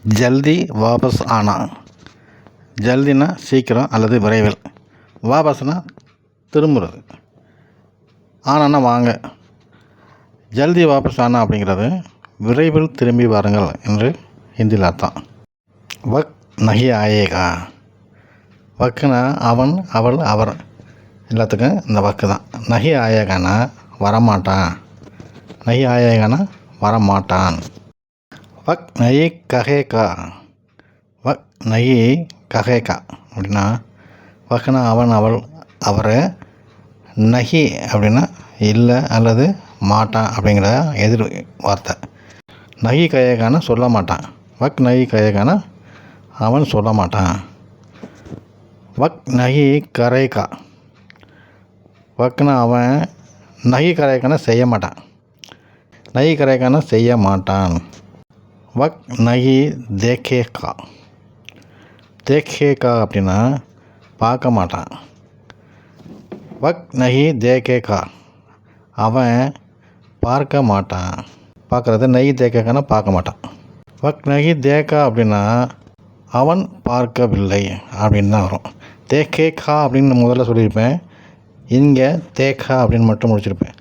ஜல்தி வாபஸ் ஆனா. ஜல்தினா சீக்கிரம் அல்லது விரைவில். வாபஸ்னா திரும்புறது. ஆனான்னா வாங்க. ஜல்தி வாபஸ் ஆனா அப்படிங்கிறது விரைவில் திரும்பி வாருங்கள் என்று ஹிந்தியில் அர்த்தம். வக் நஹி ஆயேகா. வக்குனா அவன், அவள், அவர் எல்லாத்துக்கும் இந்த வக்கு தான். நஹி ஆயேகானா வரமாட்டான். நஹி ஆயேகானா வரமாட்டான். வக் நஹி கஹேகா. வக் நஹி கஹேகா அப்படின்னா வக்குனா அவன், அவள், அவர். நஹி அப்படின்னா இல்லை அல்லது மாட்டான் அப்படிங்கிற எதிர் வார்த்தை. நஹி கஹேகானா சொல்ல மாட்டான். வக் நஹி கஹேகானா அவன் சொல்ல மாட்டான். வக் நஹி கரேகா. வக்குனா அவன், நஹி கரேகானா செய்ய மாட்டான். நஹி கரேகானா செய்ய மாட்டான். வக் நஹி தேக்கேகா. தேக்கேகா அப்படின்னா பார்க்க மாட்டான். வக் நஹி தேக்கேகா அவன் பார்க்க மாட்டான். பார்க்குறது நஹி தேக்கேகானா பார்க்க மாட்டான். வக் நஹி தேக்கா அப்படின்னா அவன் பார்க்கவில்லை அப்படின்னு தான் வரும். தேக்கேகா அப்படின்னு முதல்ல சொல்லியிருப்பேன். இங்கே தேக்கா அப்படின்னு மட்டும் முடிச்சிருப்பேன்.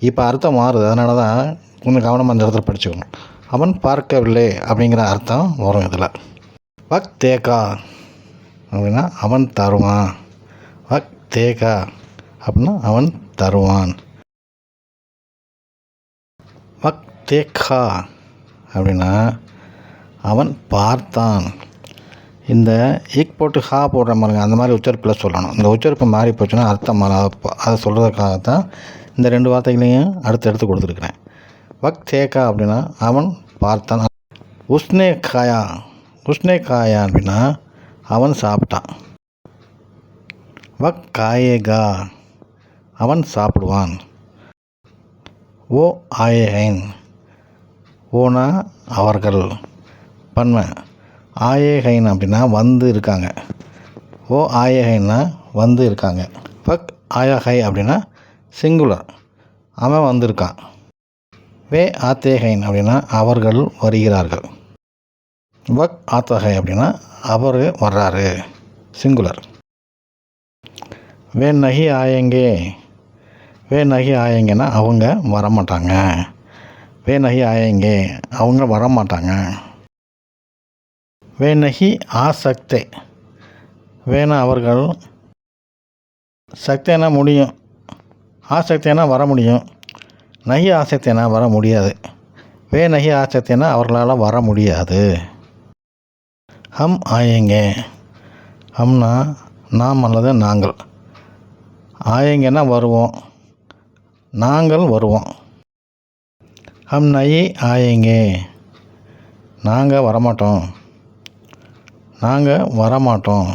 இப்போ அர்த்தம் மாறுது. அதனால தான் கொஞ்சம் கவனமாக அந்த இடத்துல படிச்சுக்கணும். அவன் பார்க்கவில்லை அப்படிங்கிற அர்த்தம் வரும் இதில். வக் தேக்கா அப்படின்னா அவன் தருவான். வக் தேக்கா அப்படின்னா அவன் தருவான். வக் தேக்கா அப்படின்னா அவன் பார்த்தான். இந்த இக் போட்டு ஹா போடுற மாதிரிங்க அந்த மாதிரி உச்சரிப்பில் சொல்லணும். இந்த உச்சரிப்பு மாறி போச்சுன்னா அர்த்தம் அதை சொல்கிறதுக்காகத்தான் இந்த ரெண்டு வார்த்தைகளையும் அடுத்து கொடுத்துருக்குறேன். வக் தேக்கா அப்படின்னா அவன் பார்த்தான். உஸ்னே காயா. உஸ்னே காயா அப்படின்னா அவன் சாப்பிட்டான். வக் காயேகா அவன் சாப்பிடுவான். ஓ ஆயேகைன். ஓனா அவர்கள் பன்மை. ஆயேகைன் அப்படின்னா வந்து இருக்காங்க. ஓ ஆயேகைன்னா வந்து இருக்காங்க. வக் ஆயஹை அப்படின்னா சிங்குலர், அவன் வந்திருக்கான். வே ஆத்தேகைன் அப்படின்னா அவர்கள் வருகிறார்கள். வக் ஆத்தகை அப்படின்னா அவர் வர்றாரு, சிங்குலர். வே நஹி ஆயேங்கே. வே நஹி ஆயேங்கன்னா அவங்க வரமாட்டாங்க. வே நஹி ஆயேங்கே அவங்க வரமாட்டாங்க. வே நஹி ஆசக்தே. வேணா அவர்கள், சக்தேனா முடியும், ஆசக்தேனா வர முடியும், நஹி ஆசக்தேனா வர முடியாது. வே நஹி ஆசக்தேனா அவர்களால் வர முடியாது. ஹம் ஆயேங்கே. ஹம்னா நாம் அல்லது நாங்கள். ஆயேங்கன்னா வருவோம், நாங்கள் வருவோம். ஹம் நஹி ஆயேங்கே நாங்கள் வரமாட்டோம். நாங்கள் வரமாட்டோம்.